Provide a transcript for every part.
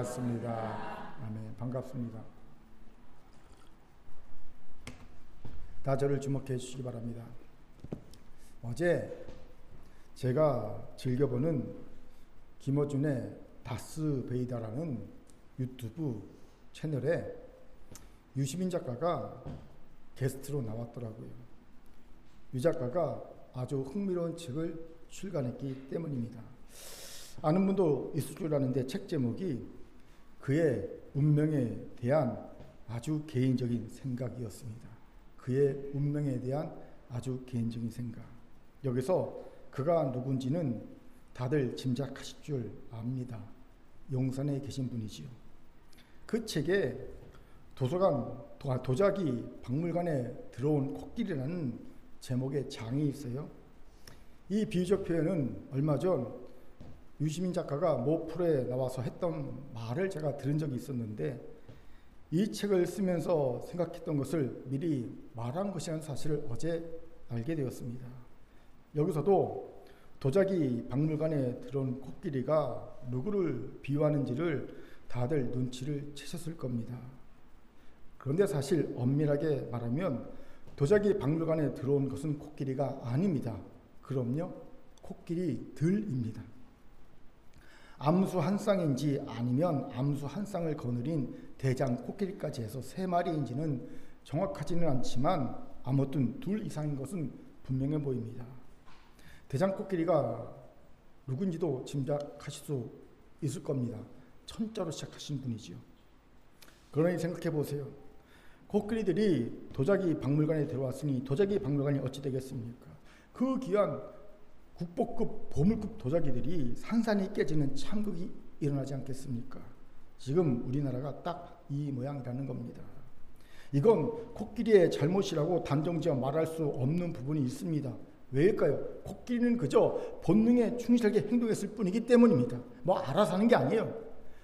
반갑습니다. 아멘. 반갑습니다. 다 저를 주목해 주시기 바랍니다. 어제 제가 즐겨보는 김어준의 다스베이다라는 유튜브 채널에 유시민 작가가 게스트로 나왔더라고요. 유 작가가 아주 흥미로운 책을 출간했기 때문입니다. 아는 분도 있을 줄 아는데 책 제목이 그의 운명에 대한 아주 개인적인 생각이었습니다. 그의 운명에 대한 아주 개인적인 생각. 여기서 그가 누군지는 다들 짐작하실 줄 압니다. 용산에 계신 분이지요. 그 책에 도자기 박물관에 들어온 코끼리라는 제목의 장이 있어요. 이 비유적 표현은 얼마 전 유시민 작가가 모 프로에 나와서 했던 말을 제가 들은 적이 있었는데, 이 책을 쓰면서 생각했던 것을 미리 말한 것이라는 사실을 어제 알게 되었습니다. 여기서도 도자기 박물관에 들어온 코끼리가 누구를 비유하는지를 다들 눈치를 채셨을 겁니다. 그런데 사실 엄밀하게 말하면 도자기 박물관에 들어온 것은 코끼리가 아닙니다. 그럼요, 코끼리들입니다. 암수 한 쌍인지 아니면 암수 한 쌍을 거느린 대장 코끼리까지 해서 3마리인지는 정확하지는 않지만 아무튼 2 이상인 것은 분명해 보입니다. 대장 코끼리가 누군지도 짐작하실 수 있을 겁니다. 천자로 시작하신 분이지요. 그러니 생각해 보세요. 코끼리들이 도자기 박물관에 들어왔으니 도자기 박물관이 어찌 되겠습니까? 그 귀한 국보급 보물급 도자기들이 산산이 깨지는 참극이 일어나지 않겠습니까? 지금 우리나라가 딱 이 모양이라는 겁니다. 이건 코끼리의 잘못이라고 단정지어 말할 수 없는 부분이 있습니다. 왜일까요? 코끼리는 그저 본능에 충실하게 행동했을 뿐이기 때문입니다. 뭐 알아서 하는 게 아니에요.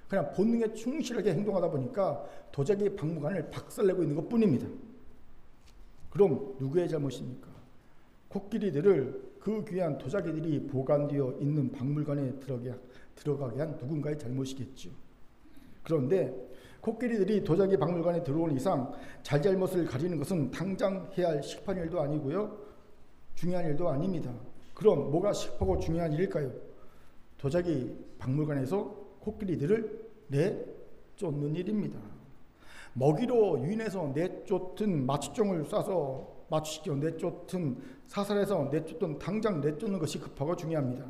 그냥 본능에 충실하게 행동하다 보니까 도자기 박물관을 박살내고 있는 것 뿐입니다. 그럼 누구의 잘못입니까? 코끼리들을 그 귀한 도자기들이 보관되어 있는 박물관에 들어가게 한 누군가의 잘못이겠죠. 그런데 코끼리들이 도자기 박물관에 들어온 이상 잘잘못을 가리는 것은 당장 해야 할 시급한 일도 아니고요, 중요한 일도 아닙니다. 그럼 뭐가 시급하고 중요한 일일까요? 도자기 박물관에서 코끼리들을 내쫓는 일입니다. 먹이로 유인해서 내쫓든 마취종을 쏴서 마취시켜 내쫓든 사살해서 내쫓든 당장 내쫓는 것이 급하고 중요합니다.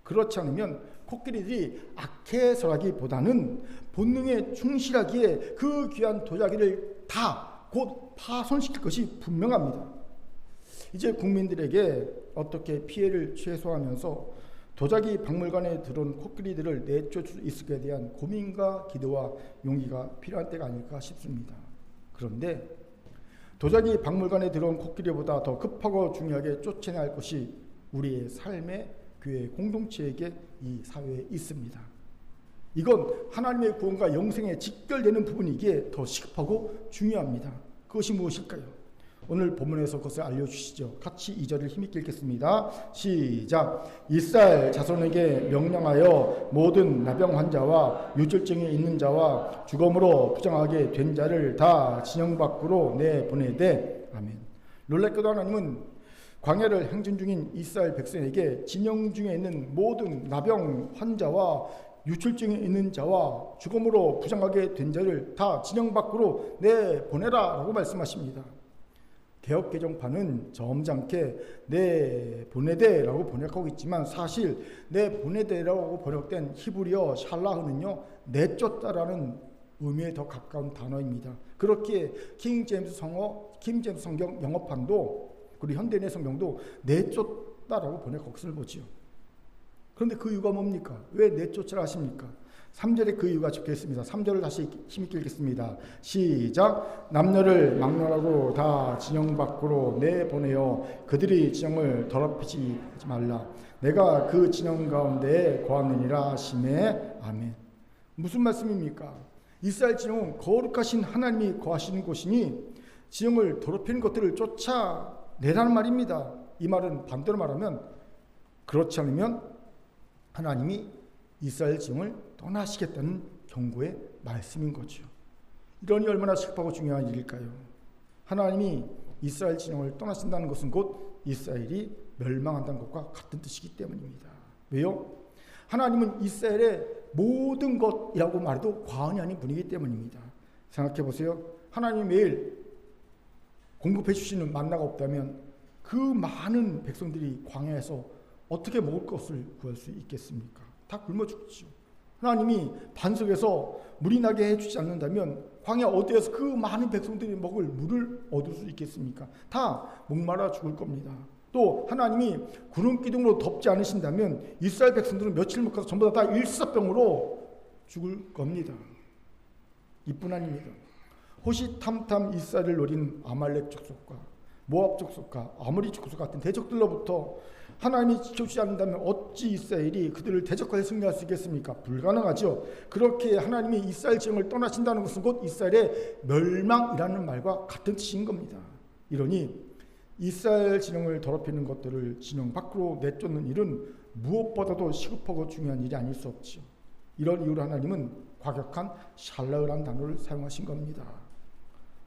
그렇지 않으면 코끼리들이 악해서라기보다는 본능에 충실하기에 그 귀한 도자기를 다 곧 파손시킬 것이 분명합니다. 이제 국민들에게 어떻게 피해를 최소화하면서 도자기 박물관에 들어온 코끼리들을 내쫓을 수 있을까에 대한 고민과 기도와 용기가 필요한 때가 아닐까 싶습니다. 그런데 도자기 박물관에 들어온 코끼리보다 더 급하고 중요하게 쫓아내야 할 것이 우리의 삶의 교회 공동체에게 이 사회에 있습니다. 이건 하나님의 구원과 영생에 직결되는 부분이기에 더 시급하고 중요합니다. 그것이 무엇일까요? 오늘 본문에서 그것을 알려주시죠. 같이 2절을 힘있게 읽겠습니다. 시작. 이스라엘 자손에게 명령하여 모든 나병 환자와 유절증이 있는 자와 죽음으로 부정하게 된 자를 다 진영 밖으로 내보내되. 아멘. 놀랍게도 하나님은 광야를 행진 중인 이스라엘 백성에게 진영 중에 있는 모든 나병 환자와 유출증이 있는 자와 죽음으로 부정하게 된 자를 다 진영 밖으로 내보내라 라고 말씀하십니다. 개혁개정판은 점잖게 내보내되라고 번역하고 있지만 사실 내보내되라고 번역된 히브리어 샬라흐는요, 내쫓다라는 의미에 더 가까운 단어입니다. 그렇게 킹 제임스 성경 영어판도 그리고 현대인의 성경도 내쫓다라고 번역하고 것을 보지요. 그런데 그 이유가 뭡니까? 왜 내쫓으라 하십니까? 3절에 그 이유가 적혀 있습니다. 3절을 다시 힘있게 읽겠습니다. 시작. 남녀를 막론하고 다 진영 밖으로 내보내어 그들이 진영을 더럽히지 말라. 내가 그 진영 가운데에 거하느니라 하시매. 아멘. 무슨 말씀입니까? 이스라엘 진영은 거룩하신 하나님이 거하시는 곳이니 진영을 더럽히는 것들을 쫓아내라는 말입니다. 이 말은 반대로 말하면, 그렇지 않으면 하나님이 이스라엘 진영을 떠나시겠다는 경고의 말씀인 거죠. 이러니 얼마나 시급하고 중요한 일일까요? 하나님이 이스라엘 진영을 떠나신다는 것은 곧 이스라엘이 멸망한다는 것과 같은 뜻이기 때문입니다. 왜요? 하나님은 이스라엘의 모든 것이라고 말해도 과언이 아닌 분이기 때문입니다. 생각해 보세요. 하나님이 매일 공급해 주시는 만나가 없다면 그 많은 백성들이 광야에서 어떻게 먹을 것을 구할 수 있겠습니까? 다 굶어 죽죠. 하나님이 반석에서 물이 나게 해주지 않는다면 광야 어디에서 그 많은 백성들이 먹을 물을 얻을 수 있겠습니까? 다 목마라 죽을 겁니다. 또 하나님이 구름 기둥으로 덮지 않으신다면 이스라엘 백성들은 며칠 못 가서 전부 다 일사병으로 죽을 겁니다. 이뿐 아닙니다. 호시탐탐 이스라엘을 노린 아말렉 족속과 모압 족속과 아모리 족속 같은 대적들로부터 하나님이 지켜주지 않는다면 어찌 이스라엘이 그들을 대적하여 승리할 수 있겠습니까? 불가능하죠. 그렇게 하나님이 이스라엘 지형을 떠나신다는 것은 곧 이스라엘의 멸망이라는 말과 같은 뜻인 겁니다. 이러니 이스라엘 진영을 더럽히는 것들을 진영 밖으로 내쫓는 일은 무엇보다도 시급하고 중요한 일이 아닐 수 없죠. 이런 이유로 하나님은 과격한 샬라흐라는 단어를 사용하신 겁니다.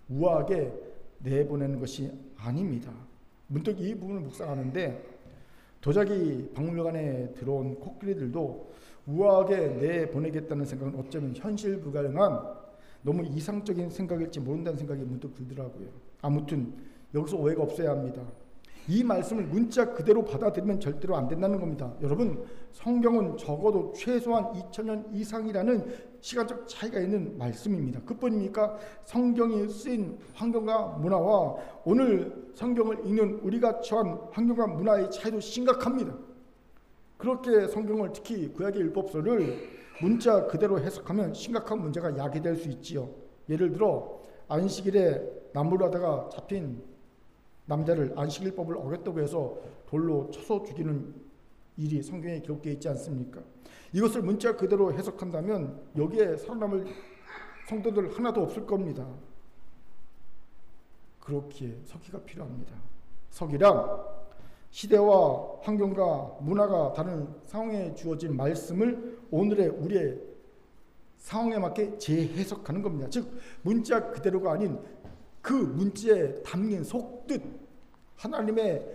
우아하게 내보내는 것이 아닙니다. 문득 이 부분을 묵상하는데 도자기 박물관에 들어온 코끼리들도 우아하게 내보내겠다는 생각은 어쩌면 현실 불가능한 너무 이상적인 생각일지 모른다는 생각이 문득 들더라고요. 아무튼 여기서 오해가 없어야 합니다. 이 말씀을 문자 그대로 받아들이면 절대로 안 된다는 겁니다. 여러분, 성경은 적어도 최소한 2000년 이상이라는 시간적 차이가 있는 말씀입니다. 그뿐입니까? 성경이 쓰인 환경과 문화와 오늘 성경을 읽는 우리가 처한 환경과 문화의 차이도 심각합니다. 그렇게 성경을, 특히 구약의 율법서를 문자 그대로 해석하면 심각한 문제가 야기될 수 있지요. 예를 들어 안식일에 나무를 하다가 잡힌 남자를 안식일법을 어겼다고 해서 돌로 쳐서 죽이는 일이 성경에 기록되어 있지 않습니까? 이것을 문자 그대로 해석한다면 여기에 살아남을 성도들 하나도 없을 겁니다. 그렇기에 서기가 필요합니다. 서기란 시대와 환경과 문화가 다른 상황에 주어진 말씀을 오늘의 우리의 상황에 맞게 재해석하는 겁니다. 즉 문자 그대로가 아닌 그 문자에 담긴 속뜻, 하나님의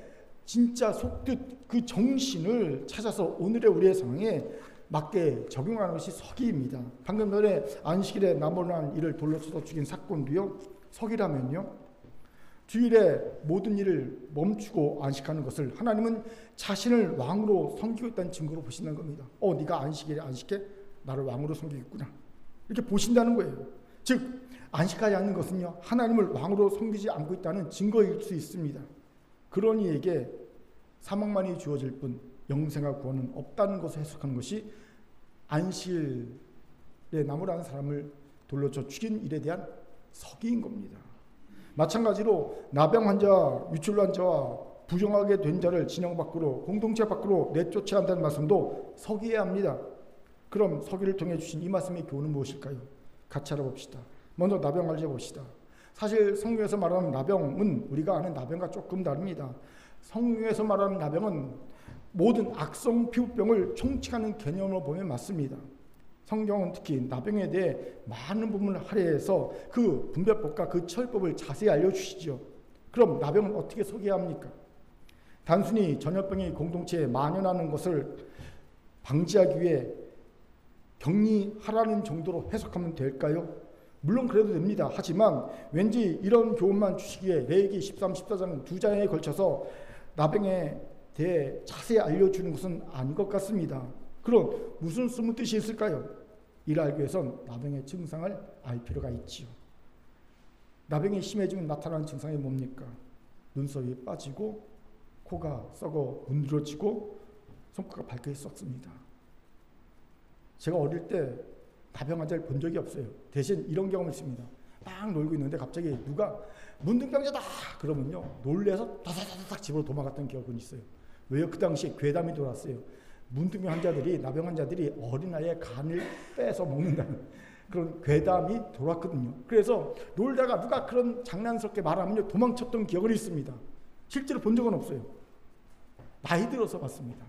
진짜 속뜻, 그 정신을 찾아서 오늘의 우리의 상황에 맞게 적용하는 것이 서기입니다. 방금 전에 안식일에 나무란 이를 돌로 쳐서 죽인 사건도요, 서기라면요, 주일에 모든 일을 멈추고 안식하는 것을 하나님은 자신을 왕으로 섬기고 있다는 증거로 보신다는 겁니다. 네가 안식일에 안식해? 나를 왕으로 섬기겠구나. 이렇게 보신다는 거예요. 즉 안식하지 않는 것은요, 하나님을 왕으로 섬기지 않고 있다는 증거일 수 있습니다. 그런 이에게 사망만이 주어질 뿐 영생과 구원은 없다는 것을 해석하는 것이 안식일에 나무라는 사람을 돌로 쳐 죽인 일에 대한 서기인 겁니다. 마찬가지로 나병 환자, 유출 환자와 부정하게 된 자를 진영 밖으로, 공동체 밖으로 내쫓아야 한다는 말씀도 서기해야 합니다. 그럼 서기를 통해 주신 이 말씀의 교훈은 무엇일까요? 같이 알아봅시다. 먼저 나병 관리해 봅시다. 사실 성경에서 말하는 나병은 우리가 아는 나병과 조금 다릅니다. 성경에서 말하는 나병은 모든 악성 피부병을 총칭하는 개념으로 보면 맞습니다. 성경은 특히 나병에 대해 많은 부분을 할애해서 그 분별법과 그 처리법을 자세히 알려주시죠. 그럼 나병은 어떻게 서기해야 합니까? 단순히 전염병이 공동체에 만연하는 것을 방지하기 위해 격리하라는 정도로 해석하면 될까요? 물론 그래도 됩니다. 하지만 왠지 이런 교훈만 주시기에 레위기 13, 14장 두 장에 걸쳐서 나병에 대해 자세히 알려주는 것은 아닌 것 같습니다. 그럼 무슨 숨은 뜻이 있을까요? 이를 알기 위해선 나병의 증상을 알 필요가 있지요. 나병이 심해지면 나타나는 증상이 뭡니까? 눈썹이 빠지고 코가 썩어 문드러지고 손가락 발끝이 썩습니다. 제가 어릴 때 나병 환자를 본 적이 없어요. 대신 이런 경험을 했습니다. 막 놀고 있는데 갑자기 누가 문둥병자다 그러면요, 놀래서 다다다닥 집으로 도망갔던 기억은 있어요. 왜요? 그 당시에 괴담이 돌았어요. 문둥병 환자들이, 나병 환자들이 어린아이의 간을 빼서 먹는다는 그런 괴담이 돌았거든요. 그래서 놀다가 누가 그런 장난스럽게 말하면요, 도망쳤던 기억은 있습니다. 실제로 본 적은 없어요. 나이 들어서 봤습니다.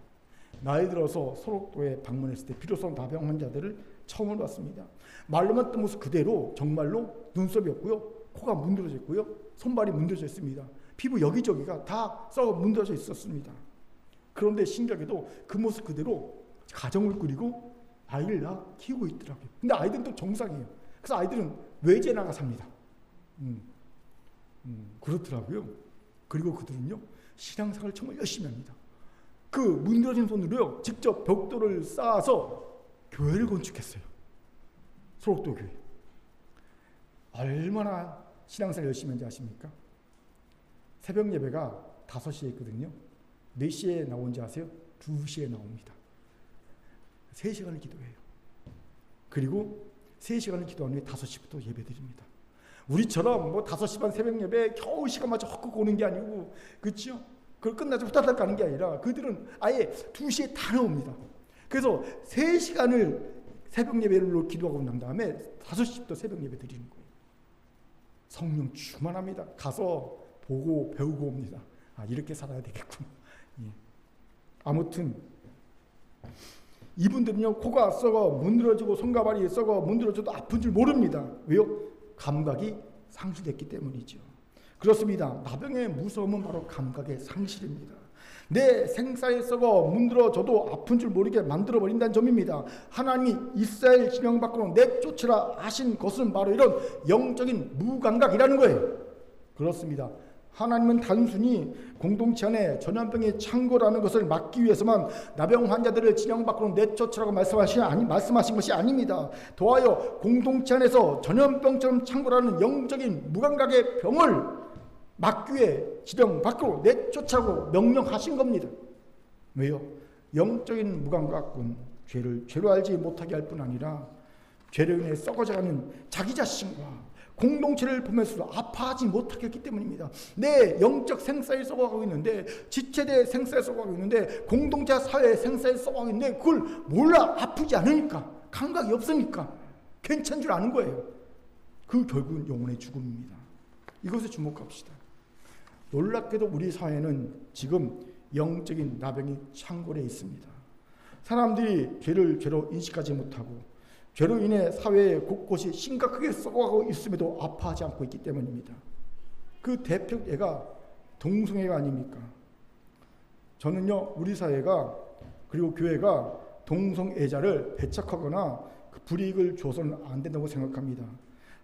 나이 들어서 소록도에 방문했을 때 비로소 나병 환자들을 처음으로 봤습니다. 말로만 뜬 모습 그대로 정말로 눈썹이 없고요, 코가 문드러져 있고요, 손발이 문드러져 있습니다. 피부 여기저기가 다 썩어 문드러져 있었습니다. 그런데 신기하게도 그 모습 그대로 가정을 꾸리고 아이를 낳아 키우고 있더라고요. 근데 아이들은 또 정상이에요. 그래서 아이들은 외제 나가 삽니다. 그렇더라고요. 그리고 그들은요, 신앙생활을 정말 열심히 합니다. 그 문드러진 손으로요, 직접 벽돌을 쌓아서 교회를 건축했어요. 소록도 교회. 얼마나 신앙생활 열심히 하는지 아십니까? 새벽 예배가 5시에 있거든요. 몇 시에 나온지 아세요? 2시에 나옵니다. 3시간을 기도해요. 그리고 3시간을 기도한 후에 5시부터 예배 드립니다. 우리처럼 뭐 5시 반 새벽 예배 겨우 시간 맞춰 헛고 오는 게 아니고, 그렇죠? 그걸 끝나서 후다닥 가는 게 아니라 그들은 아예 2시에 다 나옵니다. 그래서 3시간을 새벽 예배로 기도하고 난 다음에 5시부터 새벽 예배 드리는 거예요. 성령 충만합니다. 가서 보고 배우고 옵니다. 아, 이렇게 살아야 되겠구나. 예. 아무튼 이분들은요, 코가 썩어 문드러지고 손과 발이 썩어 문드러져도 아픈 줄 모릅니다. 왜요? 감각이 상실됐기 때문이죠. 그렇습니다. 나병의 무서움은 바로 감각의 상실입니다. 내 생사에 썩어 문드러져도 아픈 줄 모르게 만들어버린다는 점입니다. 하나님이 이스라엘 지명 밖으로 내쫓으라 하신 것은 바로 이런 영적인 무감각이라는 거예요. 그렇습니다. 하나님은 단순히 공동체 안에 전염병의 창고라는 것을 막기 위해서만 나병 환자들을 진영 밖으로 내쫓으라고 말씀하신 것이 아닙니다. 더하여 공동체 안에서 전염병처럼 창고라는 영적인 무감각의 병을 막기 위해 지령 밖으로 내쫓으라고 명령하신 겁니다. 왜요? 영적인 무감각은 죄를 죄로 알지 못하게 할 뿐 아니라 죄로 인해 썩어져가는 자기 자신과 공동체를 보면서도 아파하지 못하게 했기 때문입니다. 내 영적 생사에 썩어가고 있는데, 지체대 생사에 썩어가고 있는데, 공동체 사회 생사에 썩어가고 있는데 그걸 몰라 아프지 않으니까, 감각이 없으니까 괜찮은 줄 아는 거예요. 그 결국은 영혼의 죽음입니다. 이것에 주목합시다. 놀랍게도 우리 사회는 지금 영적인 나병이 창궐해 있습니다. 사람들이 죄를 죄로 인식하지 못하고 죄로 인해 사회 곳곳이 심각하게 썩어가고 있음에도 아파하지 않고 있기 때문입니다. 그 대표 예가 동성애가 아닙니까? 저는요, 우리 사회가 그리고 교회가 동성애자를 배척하거나 그 불이익을 줘서는 안 된다고 생각합니다.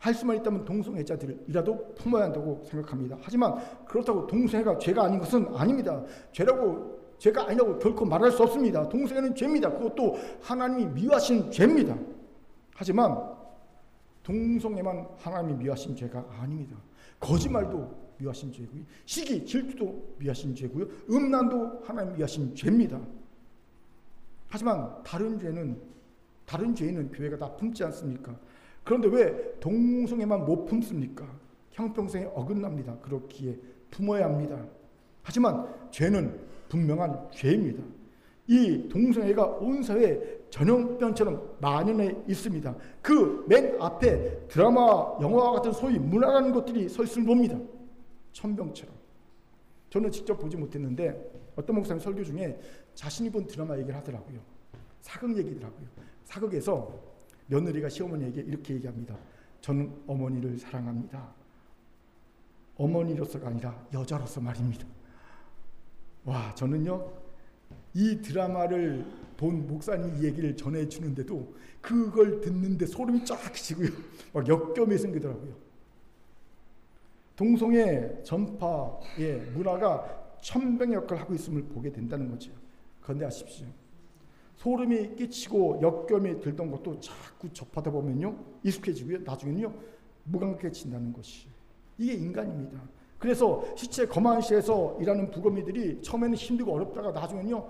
할 수만 있다면 동성애자들이라도 품어야 한다고 생각합니다. 하지만 그렇다고 동성애가 죄가 아닌 것은 아닙니다. 죄가 아니라고 결코 말할 수 없습니다. 동성애는 죄입니다. 그것도 하나님이 미워하시는 죄입니다. 하지만 동성애만 하나님이 미워하신 죄가 아닙니다. 거짓말도 미워하신 죄고요, 시기, 질투도 미워하신 죄고요, 음란도 하나님이 미워하신 죄입니다. 하지만 다른 죄는 교회가 다 품지 않습니까? 그런데 왜 동성애만 못 품습니까? 형평성에 어긋납니다. 그렇기에 품어야 합니다. 하지만 죄는 분명한 죄입니다. 이 동성애가 온 사회에 전염병처럼 만연해 있습니다. 그 맨 앞에 드라마, 영화와 같은 소위 문화라는 것들이 서 있을 봅니다. 천병처럼. 저는 직접 보지 못했는데 어떤 목사님 설교 중에 자신이 본 드라마 얘기를 하더라고요. 사극 얘기더라고요. 사극에서 며느리가 시어머니에게 이렇게 얘기합니다. 저는 어머니를 사랑합니다. 어머니로서가 아니라 여자로서 말입니다. 와, 저는요, 이 드라마를 본 목사님이 이 얘기를 전해주는데도 그걸 듣는데 소름이 쫙 끼치고요, 막 역겨움이 생기더라고요. 동성애 전파의 문화가 천병의 역할을 하고 있음을 보게 된다는 거죠. 그런데 아십시오, 소름이 끼치고 역겨움이 들던 것도 자꾸 접하다 보면요, 익숙해지고요, 나중에는요 무감각해진다는 것이, 이게 인간입니다. 그래서 시체 거만시에서 일하는 부검이들이 처음에는 힘들고 어렵다가 나중에는요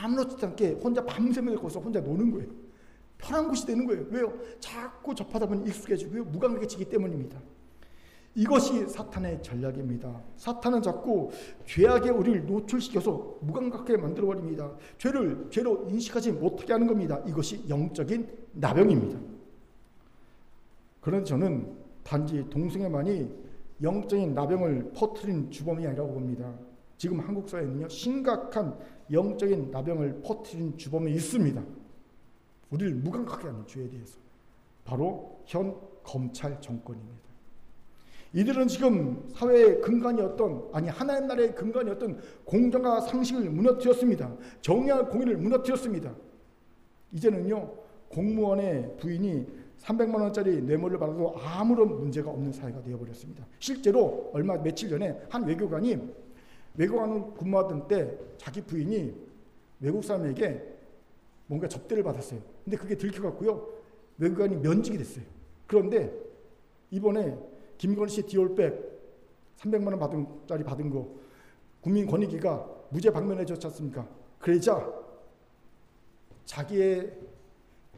아무렇지도 않게 혼자 밤새며 거기서 혼자 노는 거예요. 편한 곳이 되는 거예요. 왜요? 자꾸 접하다 보면 익숙해지고요, 무감각해지기 때문입니다. 이것이 사탄의 전략입니다. 사탄은 자꾸 죄악에 우리를 노출시켜서 무감각하게 만들어버립니다. 죄를 죄로 인식하지 못하게 하는 겁니다. 이것이 영적인 나병입니다. 그런데 저는 단지 동성애만이 영적인 나병을 퍼뜨린 주범이 아니라고 봅니다. 지금 한국 사회는요, 심각한 영적인 나병을 퍼뜨린 주범이 있습니다. 우리를 무감각하게 하는 죄에 대해서 바로 현 검찰 정권입니다. 이들은 지금 사회의 근간이었던, 아니 하나님 나라의 근간이었던 공정과 상식을 무너뜨렸습니다. 정의와 공의를 무너뜨렸습니다. 이제는요, 공무원의 부인이 300만 원짜리 뇌물을 받아도 아무런 문제가 없는 사회가 되어버렸습니다. 실제로 며칠 전에 한 외교관이 외교관을 근무하던 때 자기 부인이 외국 사람에게 뭔가 접대를 받았어요. 근데 그게 들켜갖고요, 외교관이 면직이 됐어요. 그런데 이번에 김건희 씨 디올백 300만 원 받은 거 국민권익위가 무죄 방면해 줬지 않습니까? 그러자 자기의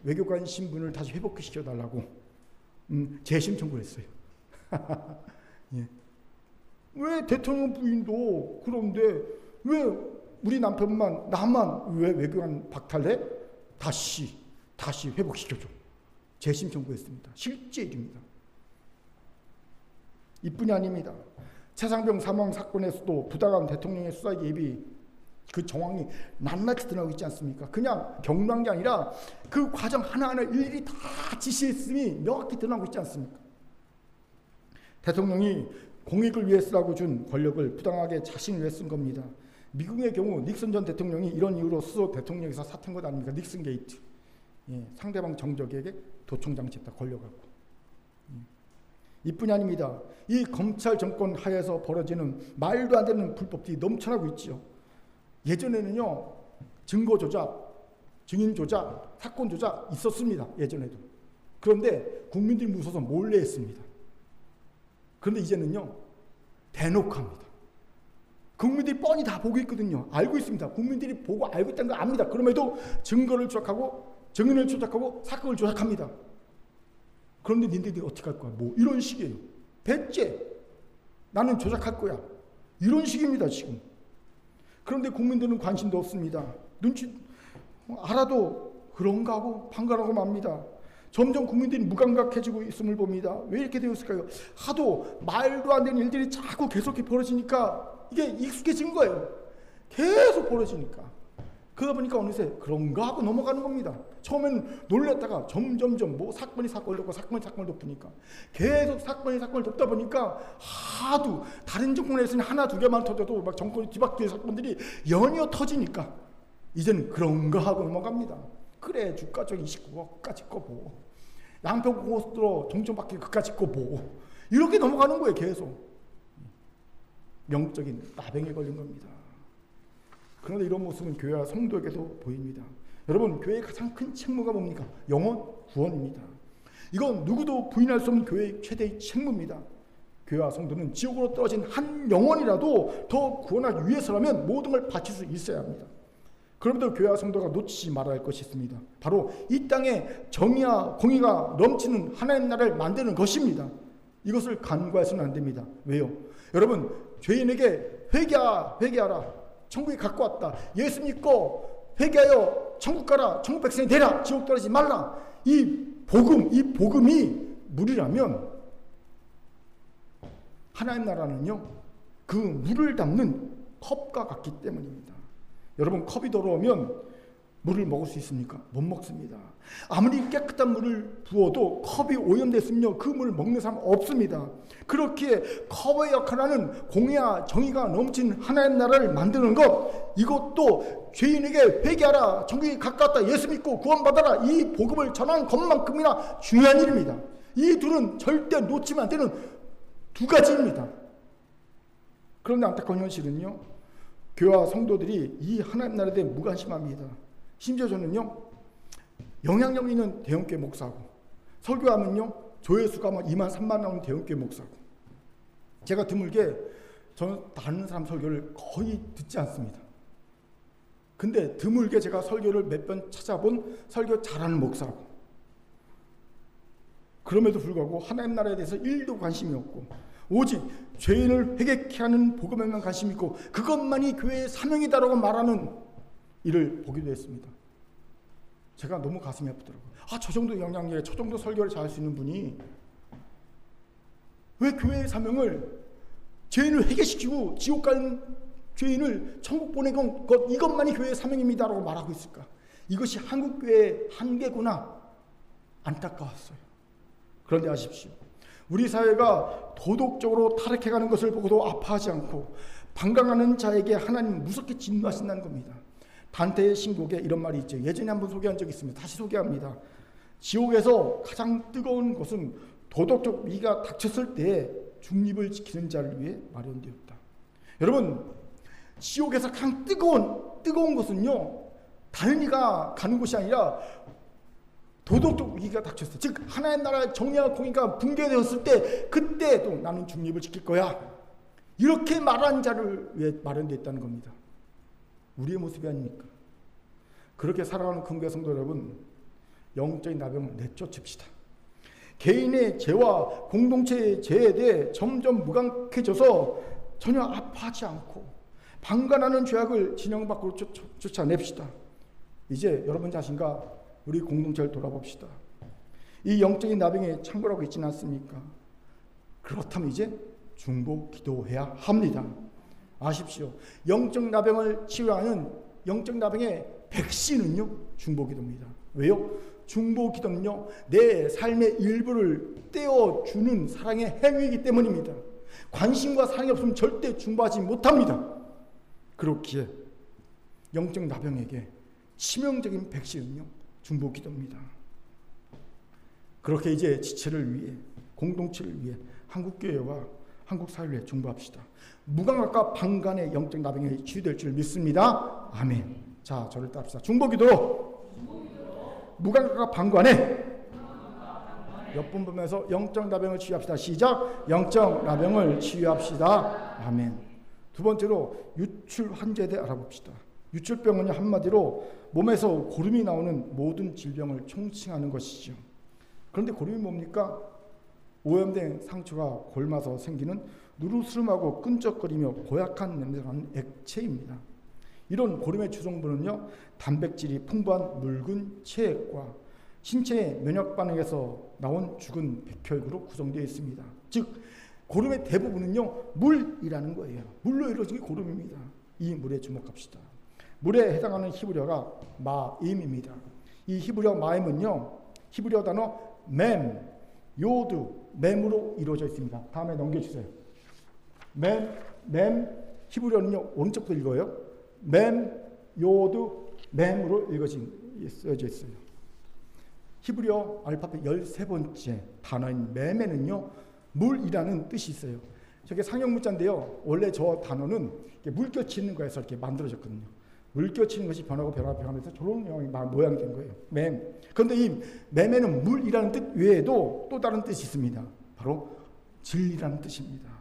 외교관 신분을 다시 회복시켜 달라고 재심 청구를 했어요. 예. 왜 대통령 부인도 그런데 왜 우리 남편만, 나만 왜 외교관 박탈해? 다시 회복시켜줘. 재심 청구했습니다. 실제 일입니다. 이뿐이 아닙니다. 최상병 사망 사건에서도 부당한 대통령의 수사 예비 그 정황이 낱낱이 드러나고 있지 않습니까? 그냥 경로한 게 아니라 그 과정 하나하나 일일이 다 지시했음이 명확히 드러나고 있지 않습니까? 대통령이 공익을 위해 쓰라고 준 권력을 부당하게 자신을 위해 쓴 겁니다. 미국의 경우 닉슨 전 대통령이 이런 이유로 스스로 대통령에서 사퇴한 것 아닙니까? 닉슨 게이트. 예, 상대방 정적에게 도청장치했다, 걸려갖고. 이뿐이 아닙니다. 이 검찰 정권 하에서 벌어지는 말도 안 되는 불법들이 넘쳐나고 있지요. 예전에는요, 증거 조작, 증인 조작, 사건 조작 있었습니다. 예전에도. 그런데 국민들이 무서워서 몰래 했습니다. 그런데 이제는요, 대놓고 합니다. 국민들이 뻔히 다 보고 있거든요. 알고 있습니다. 국민들이 보고 알고 있다는 걸 압니다. 그럼에도 증거를 조작하고 증인을 조작하고 사건을 조작합니다. 그런데 니네들이 어떻게 할 거야? 뭐 이런 식이에요. 배째, 나는 조작할 거야. 이런 식입니다, 지금. 그런데 국민들은 관심도 없습니다. 눈치 알아도 그런가 하고 반가라고 맙니다. 점점 국민들이 무감각해지고 있음을 봅니다. 왜 이렇게 되었을까요? 하도 말도 안 되는 일들이 자꾸 계속 벌어지니까 이게 익숙해진 거예요. 계속 벌어지니까. 그러다 보니까 어느새 그런가 하고 넘어가는 겁니다. 처음에는 놀랐다가 점점점 뭐 사건이 사건을 덮고 사건이 사건을 덮으니까 계속 사건이 사건을 덮다 보니까 하도 다른 정권에서는 하나 두 개만 터져도 막 정권이 뒤바뀌는 사건들이 연이어 터지니까 이제는 그런가 하고 넘어갑니다. 그래, 주가적 29억 그까짓 거 뭐, 양평고속도로 종점바퀴 그까짓 거 뭐, 이렇게 넘어가는 거예요. 계속 영적인 나병에 걸린 겁니다. 그런데 이런 모습은 교회와 성도에게도 보입니다. 여러분, 교회의 가장 큰 책무가 뭡니까? 영혼 구원입니다. 이건 누구도 부인할 수 없는 교회의 최대의 책무입니다. 교회와 성도는 지옥으로 떨어진 한 영혼이라도 더 구원하기 위해서라면 모든 걸 바칠 수 있어야 합니다. 그럼에도 교회와 성도가 놓치지 말아야 할 것이 있습니다. 바로 이 땅에 정의와 공의가 넘치는 하나님 나라를 만드는 것입니다. 이것을 간과해서는 안 됩니다. 왜요? 여러분, 죄인에게 회개하라. 천국에 갖고 왔다. 예수 믿고 회개하여 천국 가라. 천국 백성이 되라. 지옥 떨어지지 말라. 이 복음이 물이라면 하나님 나라는요, 그 물을 담는 컵과 같기 때문입니다. 여러분, 컵이 더러우면 물을 먹을 수 있습니까? 못 먹습니다. 아무리 깨끗한 물을 부어도 컵이 오염됐으면요, 그 물을 먹는 사람 없습니다. 그렇기에 컵의 역할하는 공의와 정의가 넘친 하나님 나라를 만드는 것, 이것도 죄인에게 회개하라, 천국이 가까웠다, 예수 믿고 구원받아라, 이 복음을 전하는 것만큼이나 중요한 일입니다. 이 둘은 절대 놓치면 안 되는 두 가지입니다. 그런데 안타까운 현실은요, 교회와 성도들이 이 하나님 나라에 대해 무관심합니다. 심지어 저는요, 영향력 있는 대형교회 목사고, 설교하면요 조회수가 막 2만 3만 나오는 대형교회 목사고, 제가 드물게 저는 다른 사람 설교를 거의 듣지 않습니다. 근데 드물게 제가 설교를 몇 번 찾아본 설교 잘하는 목사고, 그럼에도 불구하고 하나님 나라에 대해서 1도 관심이 없고 오직 죄인을 회개케 하는 복음에만 관심이 있고 그것만이 교회의 사명이다라고 말하는 일을 보기도 했습니다. 제가 너무 가슴이 아프더라고요. 저 정도 영향력에 저 정도 설교를 잘할 수 있는 분이 왜 교회의 사명을 죄인을 회개시키고 지옥 가는 죄인을 천국 보내는 것, 이것만이 교회의 사명입니다라고 말하고 있을까? 이것이 한국교회의 한계구나 안타까웠어요. 그런데 아십시오. 우리 사회가 도덕적으로 타락해가는 것을 보고도 아파하지 않고 방황하는 자에게 하나님 무섭게 진노하신다는 겁니다. 단테의 신곡에 이런 말이 있죠. 예전에 한번 소개한 적이 있습니다. 다시 소개합니다. 지옥에서 가장 뜨거운 것은 도덕적 위기가 닥쳤을 때에 중립을 지키는 자를 위해 마련되었다. 여러분, 지옥에서 가장 뜨거운 것은요, 다른 이가 가는 곳이 아니라 도덕적 위기가 닥쳤어. 즉 하나의 나라의 정의와 공의가 붕괴되었을 때 그때 또 나는 중립을 지킬 거야. 이렇게 말하는 자를 위해 마련되어 있다는 겁니다. 우리의 모습이 아닙니까? 그렇게 살아가는 금교회 성도 여러분, 영적인 나병을 내쫓읍시다. 개인의 죄와 공동체의 죄에 대해 점점 무감각해져서 전혀 아파하지 않고 방관하는 죄악을 진영 밖으로 쫓아냅시다. 이제 여러분 자신과 우리 공동체를 돌아봅시다. 이 영적인 나병에 창궐하고 있지는 않습니까? 그렇다면 이제 중보 기도해야 합니다. 아십시오. 영적 나병을 치유하는 영적 나병의 백신은요, 중보 기도입니다. 왜요? 중보 기도는요, 내 삶의 일부를 떼어주는 사랑의 행위이기 때문입니다. 관심과 사랑이 없으면 절대 중보하지 못합니다. 그렇기에 영적 나병에게 치명적인 백신은요, 중보 기도입니다. 그렇게 이제 지체를 위해, 공동체를 위해, 한국교회와 한국 사회를 위해 중보합시다. 무감각과 방관의 영적 나병이 치유될 줄 믿습니다. 아멘. 자, 저를 따릅시다. 중보 기도로 무감각과 방관에 몇 번 보면서 영적 나병을 치유합시다. 시작. 영적 나병을 치유합시다. 아멘. 두 번째로 유출 환자에 대해 알아봅시다. 유출병은 한마디로 몸에서 고름이 나오는 모든 질병을 총칭하는 것이죠. 그런데 고름이 뭡니까? 오염된 상처가 골마서 생기는 누르스름하고 끈적거리며 고약한 냄새가 나는 액체입니다. 이런 고름의 주성분은요, 단백질이 풍부한 묽은 체액과 신체의 면역 반응에서 나온 죽은 백혈구로 구성되어 있습니다. 즉 고름의 대부분은요, 물이라는 거예요. 물로 이루어진 게 고름입니다. 이 물에 주목합시다. 물에 해당하는 히브리어가 마임입니다. 이 히브리어 마임은요, 히브리어 단어 맴, 요드, 맴으로 이루어져 있습니다. 다음에 넘겨주세요. 맴, 히브리어는요, 오른쪽부터 읽어요. 맴, 요드, 맴으로 쓰여져 있어요. 히브리어 알파벳 13번째 단어인 맴에는요, 물이라는 뜻이 있어요. 저게 상형문자인데요. 원래 저 단어는 물결치는 거에서 이렇게 만들어졌거든요. 물결치는 것이 변하면서 저런 모양이 된 거예요. 맴. 그런데 이 맴에는 물이라는 뜻 외에도 또 다른 뜻이 있습니다. 바로 진리라는 뜻입니다.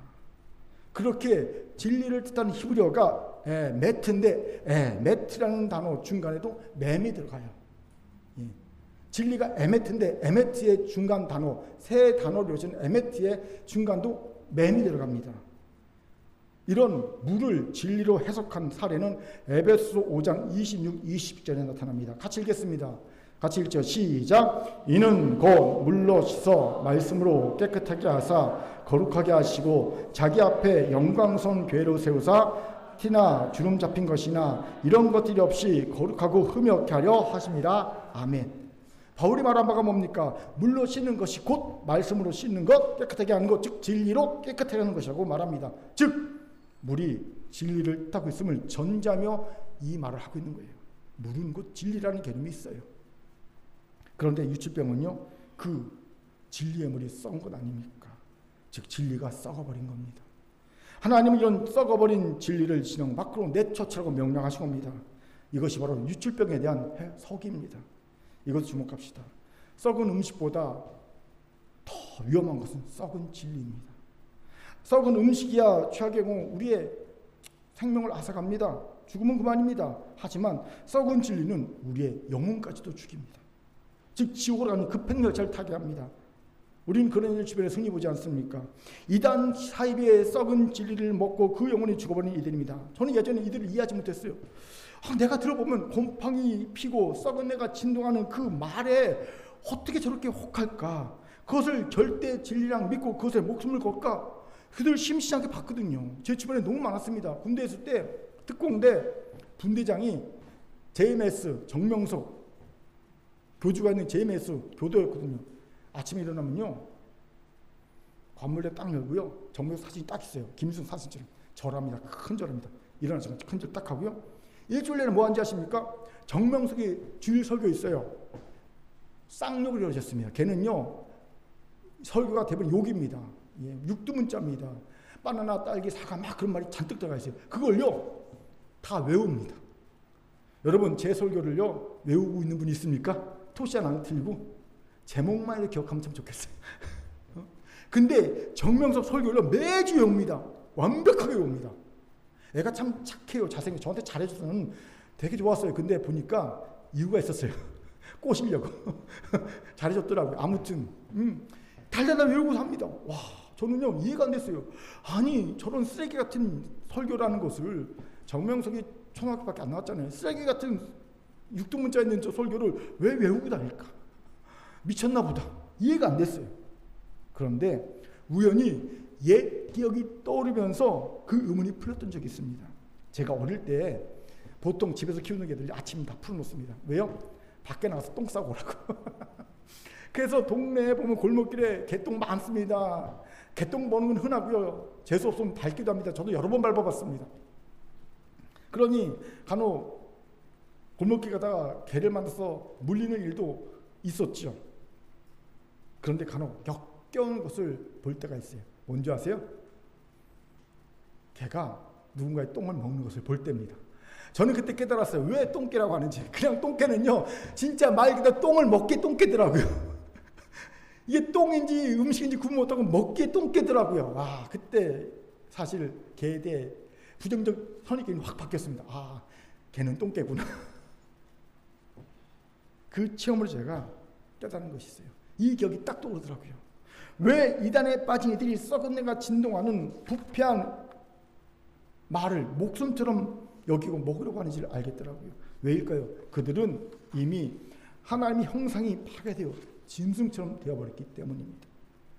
그렇게 진리를 뜻하는 히브리어가 메트인데 메트라는 단어 중간에도 맴이 들어가요. 진리가 에메트인데 에메트의 중간 단어, 세 단어로 이루어진 에메트의 중간도 맴이 들어갑니다. 이런 물을 진리로 해석한 사례는 에베소서 5장 26, 20절에 나타납니다. 같이 읽겠습니다. 같이 읽죠. 시작. 이는 곧 물로 씻어 말씀으로 깨끗하게 하사 거룩하게 하시고 자기 앞에 영광스러운 교회로 세우사 티나 주름 잡힌 것이나 이런 것들이 없이 거룩하고 흠없게 하려 하십니다. 아멘. 바울이 말한 바가 뭡니까? 물로 씻는 것이 곧 말씀으로 씻는 것, 깨끗하게 하는 것, 즉 진리로 깨끗하게 하는 것이라고 말합니다. 즉 물이 진리를 뜻하고 있음을 전제하며 이 말을 하고 있는 거예요. 물은 곧 진리라는 개념이 있어요. 그런데 유출병은요, 그 진리의 물이 썩은 것 아닙니까? 즉 진리가 썩어버린 겁니다. 하나님은 이런 썩어버린 진리를 진영 밖으로 내쫓으라고 명령하신 겁니다. 이것이 바로 유출병에 대한 해석입니다. 이것 주목합시다. 썩은 음식보다 더 위험한 것은 썩은 진리입니다. 썩은 음식이야 최악의 경우 우리의 생명을 앗아갑니다. 죽으면 그만입니다. 하지만 썩은 진리는 우리의 영혼까지도 죽입니다. 즉 지옥으로 가는 급행열차를 타게 합니다. 우리는 그런 일 주변에 흔히 보지 않습니까? 이단 사이비의 썩은 진리를 먹고 그 영혼이 죽어버린 이들입니다. 저는 예전에 이들을 이해하지 못했어요. 내가 들어보면 곰팡이 피고 썩은 내가 진동하는 그 말에 어떻게 저렇게 혹할까? 그것을 절대 진리랑 믿고 그것에 목숨을 걸까? 그들 심심하게 봤거든요. 제 주변에 너무 많았습니다. 군대에 있을 때 특공대 분대장이 JMS 정명석 교주가 있는 JMS 교도였거든요. 아침에 일어나면요, 관물대 딱 열고요, 정명석 사진이 딱 있어요. 김일성 사진처럼 절합니다. 큰 절합니다. 일어나시면 큰 절 딱 하고요. 일주일 내내 뭐 하는지 아십니까? 정명석이 주일 설교 있어요. 쌍욕을 이루어졌습니다. 걔는요, 설교가 대부분 욕입니다. 예, 육두문자입니다. 바나나, 딸기, 사과 막 그런 말이 잔뜩 들어가 있어요. 그걸요 다 외웁니다. 여러분, 제 설교를요 외우고 있는 분이 있습니까? 토시안 안 틀리고 제목만 이렇게 기억하면 참 좋겠어요. 근데 정명석 설교를 매주 외웁니다. 완벽하게 외웁니다. 애가 참 착해요. 잘생겨. 저한테 잘해줘서는 되게 좋았어요. 근데 보니까 이유가 있었어요. 꼬시려고. 잘해줬더라고요. 아무튼 달달달 외우고 삽니다. 와, 저는요 이해가 안 됐어요. 아니, 저런 쓰레기 같은 설교라는 것을, 정명석이 초등학교밖에 안 나왔잖아요. 쓰레기 같은 육두문자 있는 저 설교를 왜 외우고 다닐까? 미쳤나 보다. 이해가 안 됐어요. 그런데 우연히 옛 기억이 떠오르면서 그 의문이 풀렸던 적이 있습니다. 제가 어릴 때 보통 집에서 키우는 개들이 아침 다 풀어놓습니다. 왜요? 밖에 나가서 똥 싸고 오라고. 그래서 동네에 보면 골목길에 개똥 많습니다. 개똥 보는 건 흔하고요. 재수 없으면 밟기도 합니다. 저도 여러 번 밟아봤습니다. 그러니 간혹 골목길 가다가 개를 만나서 물리는 일도 있었죠. 그런데 간혹 역겨운 것을 볼 때가 있어요. 뭔지 아세요? 개가 누군가의 똥을 먹는 것을 볼 때입니다. 저는 그때 깨달았어요. 왜 똥개라고 하는지. 그냥 똥개는요, 진짜 말 그대로 똥을 먹기에 똥개더라고요. 이게 똥인지 음식인지 구분 못하고 먹기에 똥개더라고요. 와, 그때 사실 개에 대해 부정적 선입견이 확 바뀌었습니다. 아, 개는 똥개구나. 그 체험을 제가 깨달은 것이 있어요. 이 기억이 딱 떠오르더라고요. 왜 이단에 빠진 이들이 썩은 내가 진동하는 부패한 말을 목숨처럼 여기고 먹으려고 하는지를 알겠더라고요. 왜일까요? 그들은 이미 하나님의 형상이 파괴되어 짐승처럼 되어버렸기 때문입니다.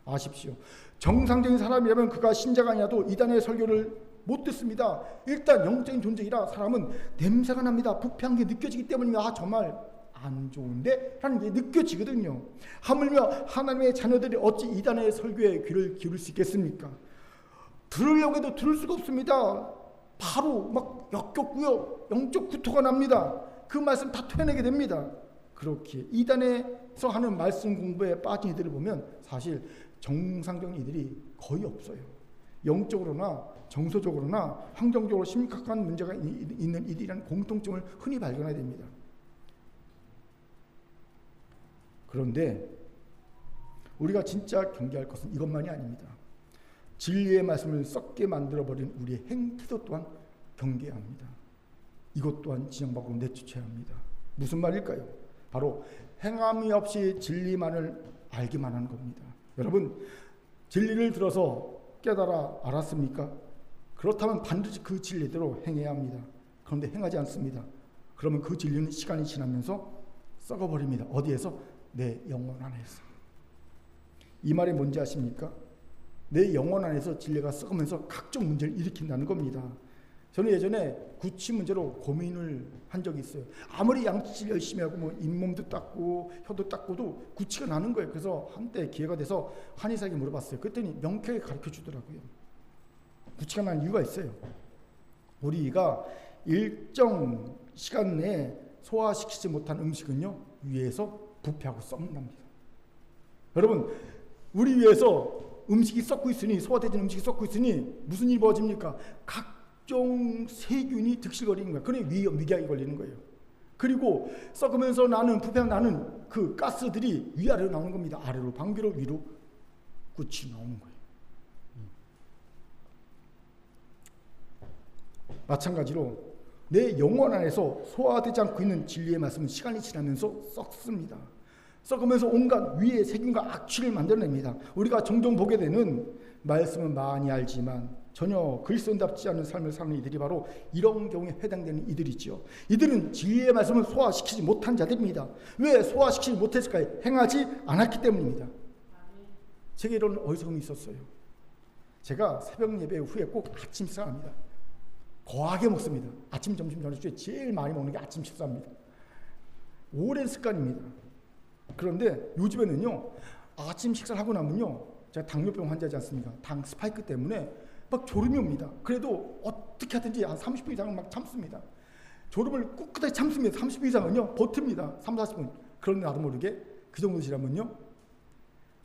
아십시오. 정상적인 사람이라면 그가 신자가 아니라도 이단의 설교를 못 듣습니다. 일단 영적인 존재이라 사람은 냄새가 납니다. 부패한 게 느껴지기 때문입니다. 아, 정말 안 좋은데? 라는 게 느껴지거든요. 하물며 하나님의 자녀들이 어찌 이단의 설교에 귀를 기울일 수 있겠습니까? 들으려고 해도 들을 수가 없습니다. 바로 막 역겹고요, 영적 구토가 납니다. 그 말씀 다 토해내게 됩니다. 그렇게 이단에서 하는 말씀 공부에 빠진 이들을 보면 사실 정상적인 이들이 거의 없어요. 영적으로나 정서적으로나 환경적으로 심각한 문제가 있는 이들이라는 공통점을 흔히 발견하게 됩니다. 그런데 우리가 진짜 경계할 것은 이것만이 아닙니다. 진리의 말씀을 썩게 만들어버린 우리의 행태도 또한 경계해야 합니다. 이것 또한 진영 밖으로 내쫓아야 합니다. 무슨 말일까요? 바로 행함이 없이 진리만을 알기만 하는 겁니다. 여러분, 진리를 들어서 깨달아 알았습니까? 그렇다면 반드시 그 진리대로 행해야 합니다. 그런데 행하지 않습니다. 그러면 그 진리는 시간이 지나면서 썩어버립니다. 어디에서? 내 영혼 안에서. 이 말이 뭔지 아십니까? 내 영혼 안에서 진리가 썩으면서 각종 문제를 일으킨다는 겁니다. 저는 예전에 구취 문제로 고민을 한 적이 있어요. 아무리 양치질 열심히 하고 뭐 잇몸도 닦고 혀도 닦고도 구취가 나는 거예요. 그래서 한때 기회가 돼서 한의사에게 물어봤어요. 그랬더니 명쾌하게 가르쳐 주더라고요. 구취가 나는 이유가 있어요. 우리가 일정 시간 내에 소화시키지 못한 음식은요, 위에서 부패하고 썩는답니다. 여러분, 우리 위에서 음식이 썩고 있으니, 소화되는 음식이 썩고 있으니 무슨 일이 벌어집니까? 각종 세균이 득실거리는 거예요. 그래 위궤양이 걸리는 거예요. 그리고 썩으면서 나는, 부패하고 나는 그 가스들이 위아래로 나오는 겁니다. 아래로, 방귀로, 위로 끝이 나오는 거예요. 마찬가지로 내 영혼 안에서 소화되지 않고 있는 진리의 말씀은 시간이 지나면서 썩습니다. 썩으면서 온갖 위의 세균과 악취를 만들어냅니다. 우리가 종종 보게 되는, 말씀은 많이 알지만 전혀 그리스도인답지 않은 삶을 사는 이들이 바로 이런 경우에 해당되는 이들이지요. 이들은 진리의 말씀을 소화시키지 못한 자들입니다. 왜 소화시키지 못했을까요? 행하지 않았기 때문입니다. 제게 이런 어리석음이 있었어요. 제가 새벽 예배 후에 꼭 아침 식사합니다. 거하게 먹습니다. 아침, 점심, 저녁 중에 제일 많이 먹는 게 아침 식사입니다. 오랜 습관입니다. 그런데 요즘에는요, 아침 식사를 하고 나면요, 제가 당뇨병 환자지 않습니까? 당 스파이크 때문에 막 졸음이 옵니다. 그래도 어떻게 하든지 한 30분 이상은 막 참습니다. 졸음을 꿋꿋하게 참습니다. 30분 이상은요, 버팁니다. 3, 40분. 그런데 나도 모르게 그 정도 지나면요,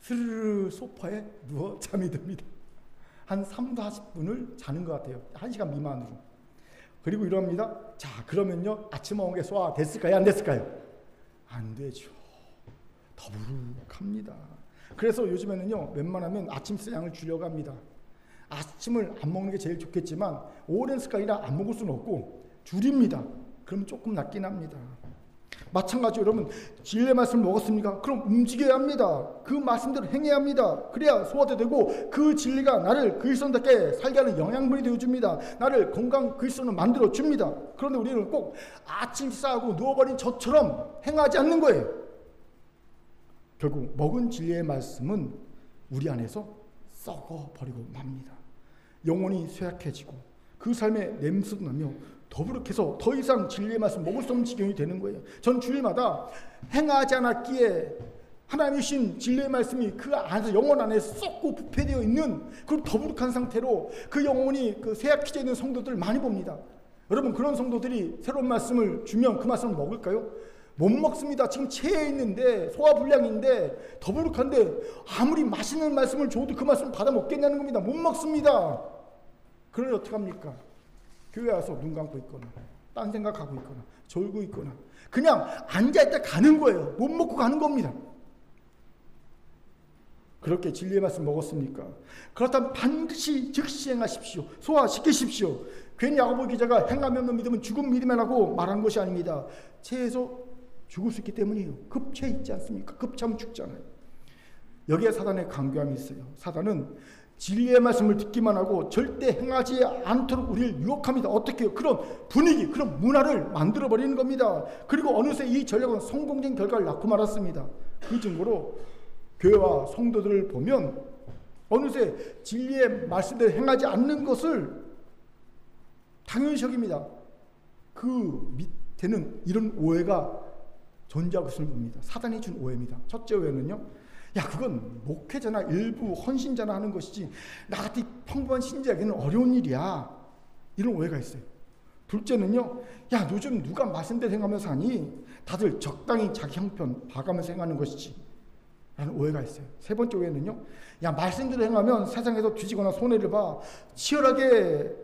스르르 소파에 누워 잠이 듭니다. 한 3, 40분을 자는 것 같아요. 1시간 미만으로. 그리고 이럽니다. 자, 그러면요, 아침 먹은 게 소화됐을까요? 안 됐을까요? 안 되죠. 더부룩합니다. 그래서 요즘에는요, 웬만하면 아침 식사량을 줄여고 합니다. 아침을 안 먹는 게 제일 좋겠지만 오랜 습관이라 안 먹을 수는 없고 줄입니다. 그럼 조금 낫긴 합니다. 마찬가지로 여러분, 진리의 말씀을 먹었습니까? 그럼 움직여야 합니다. 그 말씀대로 행해야 합니다. 그래야 소화도 되고 그 진리가 나를 그리스도인답게 살게 하는 영양분이 되어줍니다. 나를 건강 그리스도인으로 만들어줍니다. 그런데 우리는 꼭 아침 식사하고 누워버린 저처럼 행하지 않는 거예요. 결국 먹은 진리의 말씀은 우리 안에서 썩어버리고 맙니다. 영혼이 쇠약해지고 그 삶의 냄새도 나며 더부룩해서 더 이상 진리의 말씀 먹을 수 없는 지경이 되는 거예요. 전 주일마다 행하지 않았기에 하나님이 주신 진리의 말씀이 그 안에서 영혼 안에 썩고 부패되어 있는 그 더부룩한 상태로 그 영혼이 그 쇠약해져 있는 성도들을 많이 봅니다. 여러분, 그런 성도들이 새로운 말씀을 주면 그 말씀을 먹을까요? 못 먹습니다. 지금 체해 있는데, 소화불량인데, 더부룩한데 아무리 맛있는 말씀을 줘도 그 말씀을 받아 먹겠냐는 겁니다. 못 먹습니다. 그러니 어떡합니까? 교회 와서 눈 감고 있거나 딴 생각하고 있거나 졸고 있거나 그냥 앉아있다 가는 거예요. 못 먹고 가는 겁니다. 그렇게 진리의 말씀 먹었습니까? 그렇다면 반드시 즉시 행하십시오. 소화시키십시오. 괜히 야고보 기자가 행함이 없는 믿음은 죽은 믿음이라고 말한 것이 아닙니다. 체해서 죽을 수 있기 때문이에요. 급체해 있지 않습니까? 급차면 죽잖아요. 여기에 사단의 강교함이 있어요. 사단은 진리의 말씀을 듣기만 하고 절대 행하지 않도록 우리를 유혹합니다. 어떻게 해요? 그런 분위기, 그런 문화를 만들어버리는 겁니다. 그리고 어느새 이 전략은 성공적인 결과를 낳고 말았습니다. 그 증거로 교회와 성도들을 보면 어느새 진리의 말씀대로 행하지 않는 것을 당연시 여깁니다. 그 밑에는 이런 오해가 존재하고 있음을 봅니다. 사단이 준 오해입니다. 첫째 오해는요, 야, 그건 목회자나 일부 헌신자나 하는 것이지 나 같은 평범한 신자에게는 어려운 일이야. 이런 오해가 있어요. 둘째는요, 야, 요즘 누가 말씀대로 행하면서 하니? 다들 적당히 자기 형편 봐가면서 행하는 것이지 라는 오해가 있어요. 세 번째 오해는요, 야, 말씀대로 행하면 세상에서 뒤지거나 손해를 봐. 치열하게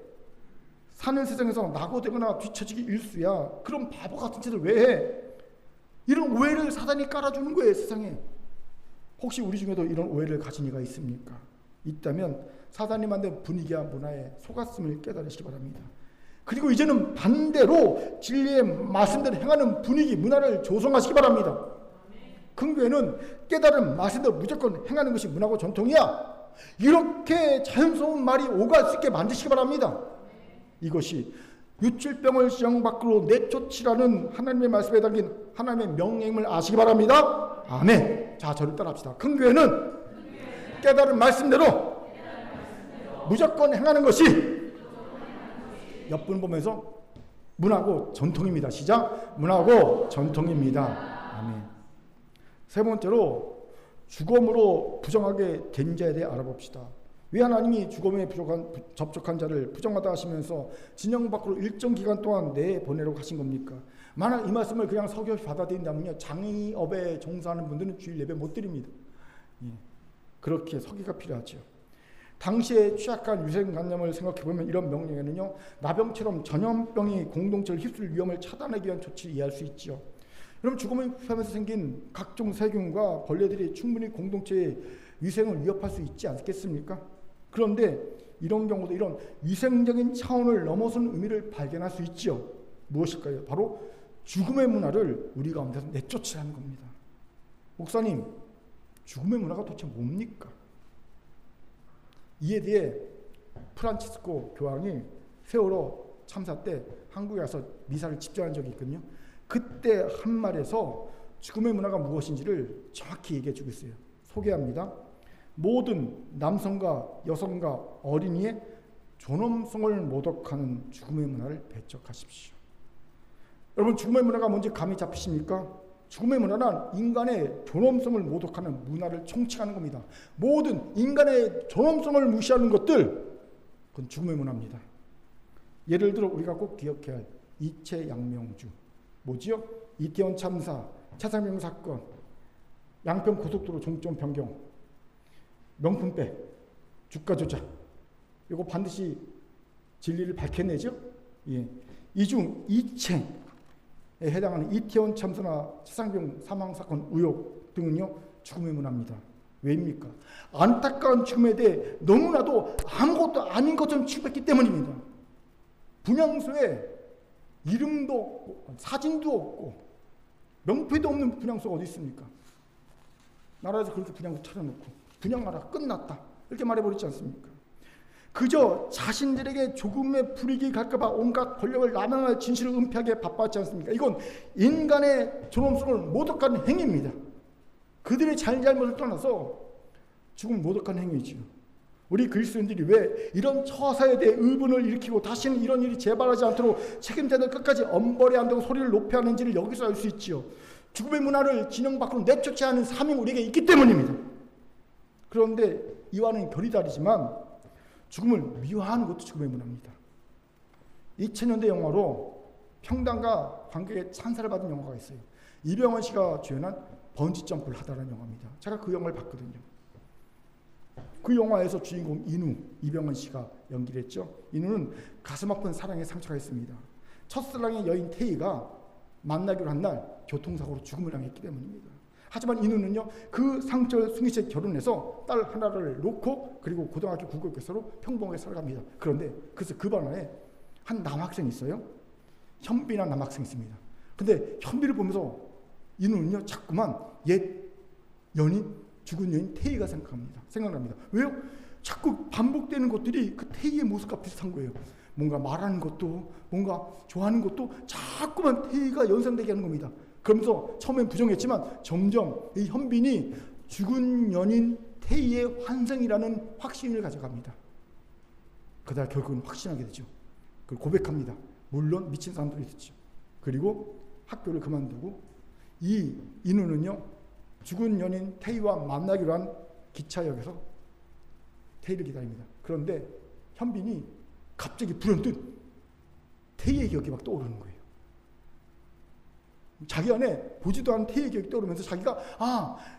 사는 세상에서 낙오되거나 뒤처지기 일수야. 그럼 바보 같은 짓을 왜 해? 이런 오해를 사단이 깔아주는 거예요, 세상에. 혹시 우리 중에도 이런 오해를 가진 이가 있습니까? 있다면 사단이 만든 분위기와 문화에 속았음을 깨달으시기 바랍니다. 그리고 이제는 반대로 진리의 말씀대로 행하는 분위기, 문화를 조성하시기 바랍니다. 큰 교회는 깨달은 말씀대로 무조건 행하는 것이 문화고 전통이야. 이렇게 자연스러운 말이 오갈 수 있게 만드시기 바랍니다. 이것이 유출병을 시장 밖으로 내쫓으라는 하나님의 말씀에 담긴 하나님의 명령을 아시기 바랍니다. 아멘. 자, 저를 따라합시다. 큰 교회는 깨달은 말씀대로 무조건 행하는 것이 옆분 보면서 문화고 전통입니다. 시작. 문화고 전통입니다. 아멘. 세 번째로 죽음으로 부정하게 된 자에 대해 알아봅시다. 왜 하나님이 죽음에 접촉한 자를 부정하다 하시면서 진영 밖으로 일정 기간 동안 내보내라고 하신 겁니까? 만약 이 말씀을 그냥 서격이 받아들인다면요, 장의업에 종사하는 분들은 주일 예배 못 드립니다. 예. 그렇게 서기가 필요하죠. 당시에 취약한 유생간염을 생각해보면 이런 명령에는요, 나병처럼 전염병이 공동체를 휩쓸 위험을 차단하기 위한 조치를 이해할 수 있죠. 여러분, 죽음을 후하면서 생긴 각종 세균과 벌레들이 충분히 공동체의 위생을 위협할 수 있지 않겠습니까? 그런데 이런 경우도 이런 위생적인 차원을 넘어선 의미를 발견할 수 있죠. 무엇일까요? 바로 죽음의 문화를 우리 가운데서 내쫓으라는 겁니다. 목사님, 죽음의 문화가 도대체 뭡니까? 이에 대해 프란치스코 교황이 세월호 참사 때 한국에 와서 미사를 집전한 적이 있거든요. 그때 한 말에서 죽음의 문화가 무엇인지를 정확히 얘기해 주고 있어요. 소개합니다. 모든 남성과 여성과 어린이의 존엄성을 모독하는 죽음의 문화를 배척하십시오. 여러분, 죽음의 문화가 뭔지 감이 잡히십니까? 죽음의 문화는 인간의 존엄성을 모독하는 문화를 총칭하는 겁니다. 모든 인간의 존엄성을 무시하는 것들, 그건 죽음의 문화입니다. 예를 들어 우리가 꼭 기억해야 할 이채양명주, 뭐지요? 이태원 참사, 차상명 사건, 양평 고속도로 종점 변경, 명품백, 주가 조작, 이거 반드시 진리를 밝혀내죠. 예. 이중 이채에 해당하는 이태원 참사나 차상병 사망 사건 의혹 등은요, 죽음의 문화입니다. 왜입니까? 안타까운 죽음에 대해 너무나도 아무것도 아닌 것처럼 취급했기 때문입니다. 분향소에 이름도 없고 사진도 없고 명패도 없는 분향소가 어디 있습니까? 나라에서 그렇게 분향소 차려놓고 분향하라 끝났다 이렇게 말해버리지 않습니까? 그저 자신들에게 조금의 불이익이 갈까봐 온갖 권력을 남용할 진실을 은폐하기에 바빴지 않습니까? 이건 인간의 존엄성을 모독하는 행위입니다. 그들의 잘잘못을 떠나서 죽음을 모독하는 행위지요. 우리 그리스도인들이 왜 이런 처사에 대해 의문을 일으키고 다시는 이런 일이 재발하지 않도록 책임자들 끝까지 엄벌해야 한다고 소리를 높여 하는지를 여기서 알 수 있지요. 죽음의 문화를 진영 밖으로 내쫓아야 하는 사명이 우리에게 있기 때문입니다. 그런데 이와는 결이 다르지만 죽음을 미화하는 것도 죽음의 문화입니다. 2000년대 영화로 평단과 관객의 찬사를 받은 영화가 있어요. 이병헌 씨가 주연한 번지점프를 하다라는 영화입니다. 제가 그 영화를 봤거든요. 그 영화에서 주인공 인우, 이병헌 씨가 연기를 했죠. 인우는 가슴 아픈 사랑에 상처가 있습니다. 첫사랑의 여인 태희가 만나기로 한 날 교통사고로 죽음을 당했기 때문입니다. 하지만 인우는요, 그 상처를 숨기채 결혼해서 딸 하나를 놓고 그리고 고등학교 국어교사로 평범하게 살아갑니다. 그런데 그래서 그 반에 한 남학생이 있어요. 현빈이라는 남학생이 있습니다. 근데 현빈을 보면서 인우는요, 자꾸만 옛 연인, 죽은 여인 태희가 생각납니다. 왜요? 자꾸 반복되는 것들이 그 태희의 모습과 비슷한 거예요. 뭔가 말하는 것도, 뭔가 좋아하는 것도 자꾸만 태희가 연상되게 하는 겁니다. 그러면서 처음엔 부정했지만 점점 이 현빈이 죽은 연인 태희의 환생이라는 확신을 가져갑니다. 그러다 결국은 확신하게 되죠. 그걸 고백합니다. 물론 미친 사람들이 듣죠. 그리고 학교를 그만두고 이 인우는요, 죽은 연인 태희와 만나기로 한 기차역에서 태희를 기다립니다. 그런데 현빈이 갑자기 불현듯 태희의 기억이 막 떠오르는 거예요. 자기 안에 보지도 않은 태희의 기억이 떠오르면서 자기가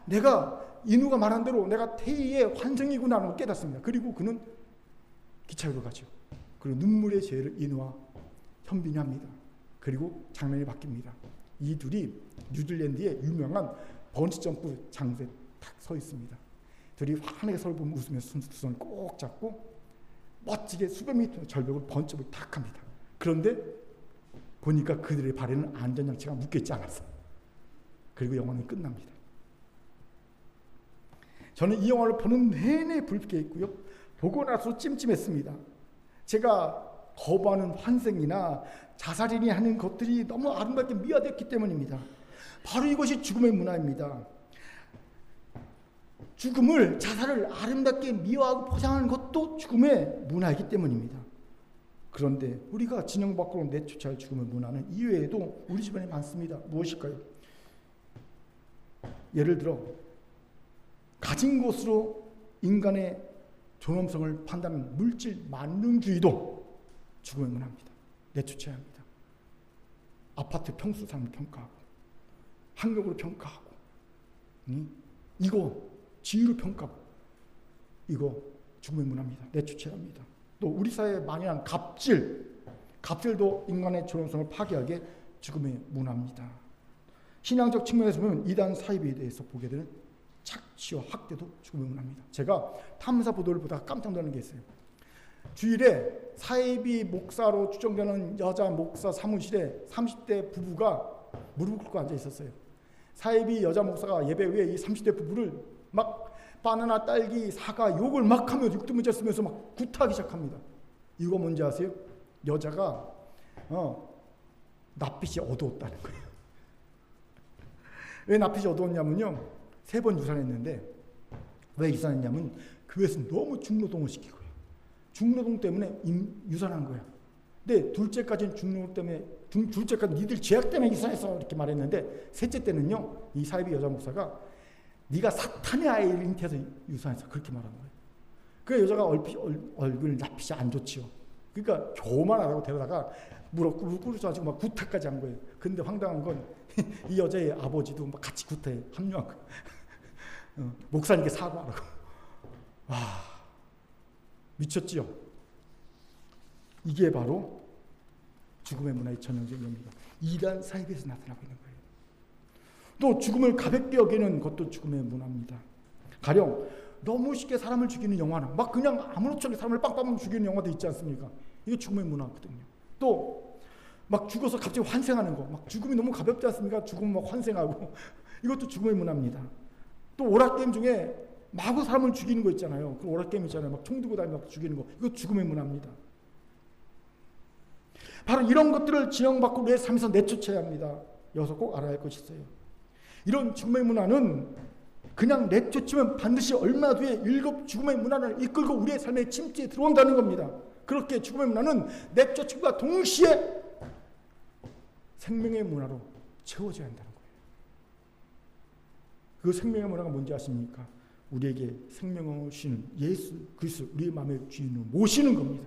내가 인우가 말한 대로 내가 태희의 환생이구나 하는 걸 깨닫습니다. 그리고 그는 기차역으로 가죠. 그리고 눈물의 죄를 인우와 현빈이 합니다. 그리고 장면이 바뀝니다. 이 둘이 뉴질랜드의 유명한 번지점프 장소에 딱 서 있습니다. 둘이 환하게 서로 보면 웃으면서 두 손을 꼭 잡고 멋지게 수백 미터 절벽을 번점을 탁 합니다. 그런데 보니까 그들의 발에는 안전장치가 묶여있지 않았어요. 그리고 영화는 끝납니다. 저는 이 영화를 보는 내내 불쾌 했고요. 보고 나서 찜찜했습니다. 제가 거부하는 환생이나 자살이니 하는 것들이 너무 아름답게 미화됐기 때문입니다. 바로 이것이 죽음의 문화입니다. 죽음을, 자살을 아름답게 미화하고 포장하는 것도 죽음의 문화이기 때문입니다. 그런데 우리가 진영 밖으로 내쫓아야 할 죽음의 문화는 이외에도 우리 주변에 많습니다. 무엇일까요? 예를 들어 가진 것으로 인간의 존엄성을 판단하는 물질 만능주의도 죽음의 문화입니다. 내쫓아야 합니다. 아파트 평수 사람을 평가하고 학력으로 평가하고 이거 지위로 평가하고 이거 죽음의 문화입니다. 내쫓아야 합니다. 또 우리 사회에 만연한 갑질도 인간의 존엄성을 파괴하게 죽음의 문화입니다. 신앙적 측면에서 보면 이단 사이비에 대해서 보게 되는 착취와 학대도 죽음의 문화입니다. 제가 탐사 보도를 보다가 깜짝 놀란 게 있어요. 주일에 사이비 목사로 추정되는 여자 목사 사무실에 30대 부부가 무릎을 꿇고 앉아 있었어요. 사이비 여자 목사가 예배 후에 이 30대 부부를 막 바나나, 딸기, 사과 욕을 막 하며 육두문자 쓰면서 막 구타하기 시작합니다. 이거 뭔지 아세요? 여자가 낯빛이 어두웠다는 거예요. 왜 낯빛이 어두웠냐면요, 3번 유산했는데 왜 유산했냐면 교회에서 너무 중노동을 시키고요. 중노동 때문에 유산한 거야. 근데 둘째까지는 중노동 때문에, 둘째까지 니들 죄악 때문에 유산했어 이렇게 말했는데, 셋째 때는요, 이 사이비 여자 목사가 네가 사탄의 아이를 잉태해서 유산했어 그렇게 말한 거예요. 그 여자가 얼굴 낯빛이 안 좋지요. 그러니까 교만 안 하고 데려다가 무릎 꿇어가지고 막 구타까지 한 거예요. 근데 황당한 건 이 여자의 아버지도 막 같이 구타에 합류한 거예요. 목사님께 사과하라고. 와, 미쳤지요. 이게 바로 죽음의 문화의 전형적입니다. 이단 사이비에서 나타나고 있는 거예요. 또 죽음을 가볍게 여기는 것도 죽음의 문화입니다. 가령 너무 쉽게 사람을 죽이는 영화나 막 그냥 아무렇지 않게 사람을 빵빵 죽이는 영화도 있지 않습니까? 이게 죽음의 문화거든요. 또 막 죽어서 갑자기 환생하는 거, 막 죽음이 너무 가볍지 않습니까? 죽으면 막 환생하고 이것도 죽음의 문화입니다. 또 오락게임 중에 마구 사람을 죽이는 거 있잖아요. 그 오락게임 있잖아요. 막 총 들고 다니면서 막 죽이는 거, 이거 죽음의 문화입니다. 바로 이런 것들을 지형받고 우리의 삶에서 내쫓아야 합니다. 여기서 꼭 알아야 할 것이 있어요. 이런 죽음의 문화는 그냥 내쫓으면 반드시 얼마 뒤에 일곱 죽음의 문화를 이끌고 우리의 삶의 침체에 들어온다는 겁니다. 그렇게 죽음의 문화는 내쫓음과 동시에 생명의 문화로 채워져야 한다는 거예요. 그 생명의 문화가 뭔지 아십니까? 우리에게 생명을 주시는 예수 그리스도, 우리의 마음의 주인을 모시는 겁니다.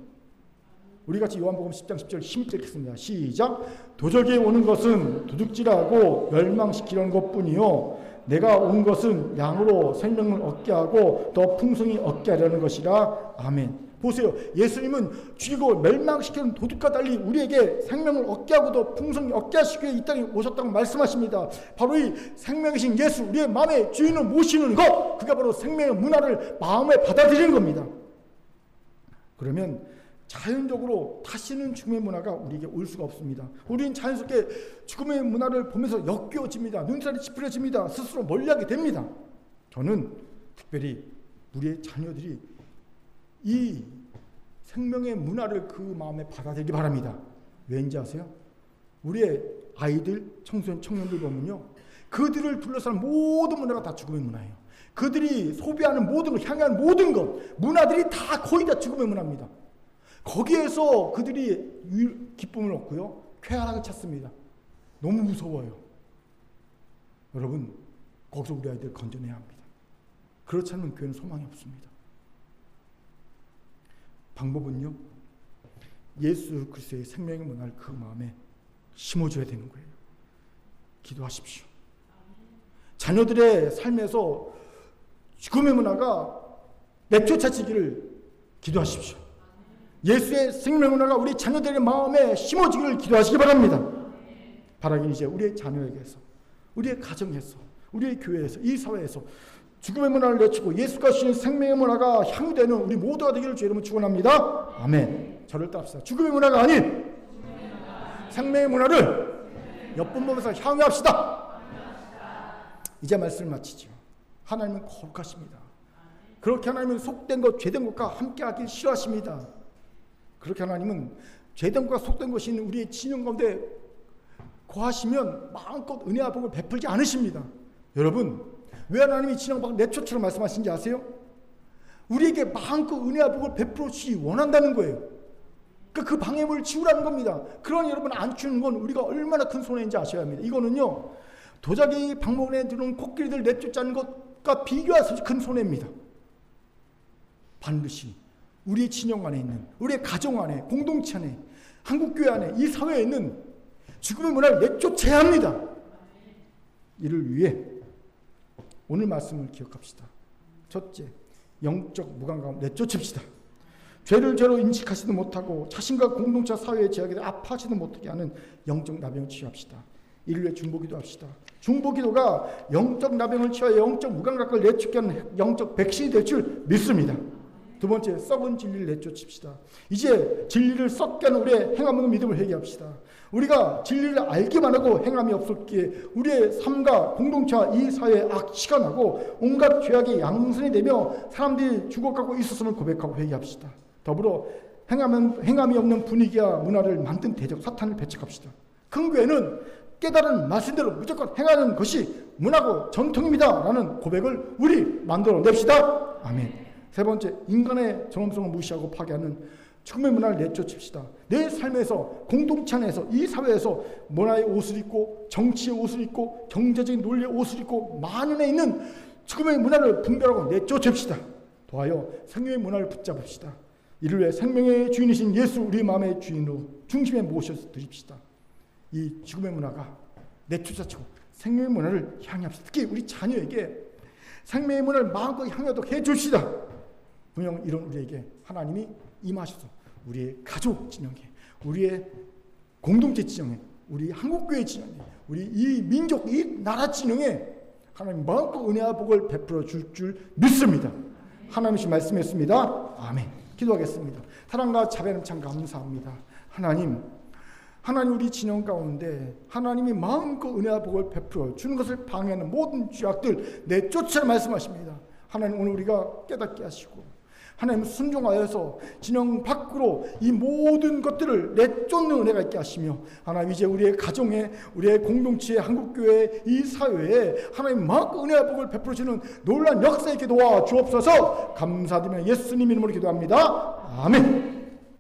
우리 같이 요한복음 10장 10절 힘있게 읽겠습니다. 시작. 도적이 오는 것은 도둑질하고 멸망시키려는 것뿐이요 내가 온 것은 양으로 생명을 얻게 하고 더 풍성히 얻게 하려는 것이라. 아멘. 보세요. 예수님은 죽이고 멸망시키는 도둑과 달리 우리에게 생명을 얻게 하고 더 풍성히 얻게 하시기 위해 이 땅에 오셨다고 말씀하십니다. 바로 이 생명이신 예수, 우리의 마음의 주인을 모시는 것, 그게 바로 생명의 문화를 마음에 받아들이는 겁니다. 그러면 자연적으로 다시는 죽음의 문화가 우리에게 올 수가 없습니다. 우리는 자연스럽게 죽음의 문화를 보면서 역겨워집니다. 눈살이 찌푸려집니다. 스스로 멀리하게 됩니다. 저는 특별히 우리의 자녀들이 이 생명의 문화를 그 마음에 받아들이기 바랍니다. 왠지 아세요? 우리의 아이들, 청소년, 청년들 보면요, 그들을 둘러싼 모든 문화가 다 죽음의 문화예요. 그들이 소비하는 모든 것, 향하는 모든 것, 문화들이 다 거의 다 죽음의 문화입니다. 거기에서 그들이 기쁨을 얻고요, 쾌활하게 찾습니다. 너무 무서워요. 여러분, 거기서 우리 아이들 건져내야 합니다. 그렇지 않으면 교회는 소망이 없습니다. 방법은요, 예수 그리스도의 생명의 문화를 그 마음에 심어줘야 되는 거예요. 기도하십시오. 자녀들의 삶에서 죽음의 문화가 내쫓아지기를 기도하십시오. 예수의 생명 문화가 우리 자녀들의 마음에 심어지기를 기도하시기 바랍니다. 바라긴 이제 우리의 자녀에게서, 우리의 가정에서, 우리의 교회에서, 이 사회에서 죽음의 문화를 내치고 예수가 주신 생명의 문화가 향유되는 우리 모두가 되기를 주의 이름으로 축원합니다. 아멘. 저를 따릅시다. 죽음의 문화가 아닌 생명의 문화를 엿본 몸에서 향유합시다. 이제 말씀을 마치죠. 하나님은 거룩하십니다. 그렇게 하나님은 속된 것, 죄된 것과 함께하기 싫어하십니다. 그렇게 하나님은 죄된 것과 속된 것이 있는 우리의 진영 가운데 거하시면 마음껏 은혜와 복을 베풀지 않으십니다. 여러분, 왜 하나님이 진영받고 내초처럼 말씀하신지 아세요? 우리에게 마음껏 은혜와 복을 베풀어 주시기 원한다는 거예요. 그 방해물을 치우라는 겁니다. 그러니 여러분, 안 치우는 건 우리가 얼마나 큰 손해인지 아셔야 합니다. 이거는요, 도자기 방목에 들어온 코끼리들 내쫓자는 것과 비교할 수 없이 큰 손해입니다. 반드시 우리의 진영 안에 있는, 우리의 가정 안에, 공동체 안에, 한국교회 안에, 이 사회에 있는 죽음의 문화를 내쫓아야 합니다. 이를 위해 오늘 말씀을 기억합시다. 첫째, 영적 무감각을 내쫓읍시다. 죄를 죄로 인식하지도 못하고 자신과 공동체 사회의 제약에 아파하지도 못하게 하는 영적 나병을 치유합시다. 이를 위해 중보기도 합시다. 중보기도가 영적 나병을 치유하여 영적 무감각을 내쫓게 하는 영적 백신이 될 줄 믿습니다. 두 번째, 썩은 진리를 내쫓읍시다. 이제 진리를 썩게 하는 우리의 행함 없는 믿음을 회개합시다. 우리가 진리를 알기만 하고 행함이 없었기에 우리의 삶과 공동체와 이 사회에 악취가 나고 온갖 죄악이 양선이 되며 사람들이 죽어가고 있었음을 고백하고 회개합시다. 더불어 행함이 없는 분위기와 문화를 만든 대적 사탄을 배척합시다. 큰 교회는 깨달은 말씀대로 무조건 행하는 것이 문화고 전통입니다 라는 고백을 우리 만들어냅시다. 아멘. 세 번째, 인간의 존엄성을 무시하고 파괴하는 죽음의 문화를 내쫓읍시다. 내 삶에서, 공동체 안에서, 이 사회에서 문화의 옷을 입고 정치의 옷을 입고 경제적인 논리의 옷을 입고 만연해 있는 죽음의 문화를 분별하고 내쫓읍시다. 더하여 생명의 문화를 붙잡읍시다. 이를 위해 생명의 주인이신 예수 우리 마음의 주인으로 중심에 모셔서 드립시다. 이 죽음의 문화가 내쫓아치고 생명의 문화를 향합시다. 특히 우리 자녀에게 생명의 문화를 마음껏 향하도록 해줍시다. 분명 이런 우리에게 하나님이 임하셔서 우리의 가족 진영에, 우리의 공동체 진영에, 우리 한국교회 진영에, 우리 이 민족, 이 나라 진영에 하나님 마음껏 은혜와 복을 베풀어 줄 믿습니다. 하나님의 말씀이었습니다. 아멘. 기도하겠습니다. 사랑과 자비는 참 감사합니다. 하나님 우리 진영 가운데 하나님이 마음껏 은혜와 복을 베풀어 주는 것을 방해하는 모든 죄악들 내쫓으라 말씀하십니다. 하나님 오늘 우리가 깨닫게 하시고 하나님 순종하여서 진영 밖으로 이 모든 것들을 내쫓는 은혜가 있게 하시며 하나님 이제 우리의 가정에, 우리의 공동체에, 한국교회 이 사회에 하나님 마음껏 은혜와 복을 베풀어주는 놀라운 역사 있게 도와 주옵소서. 감사드리며 예수님 이름으로 기도합니다. 아멘.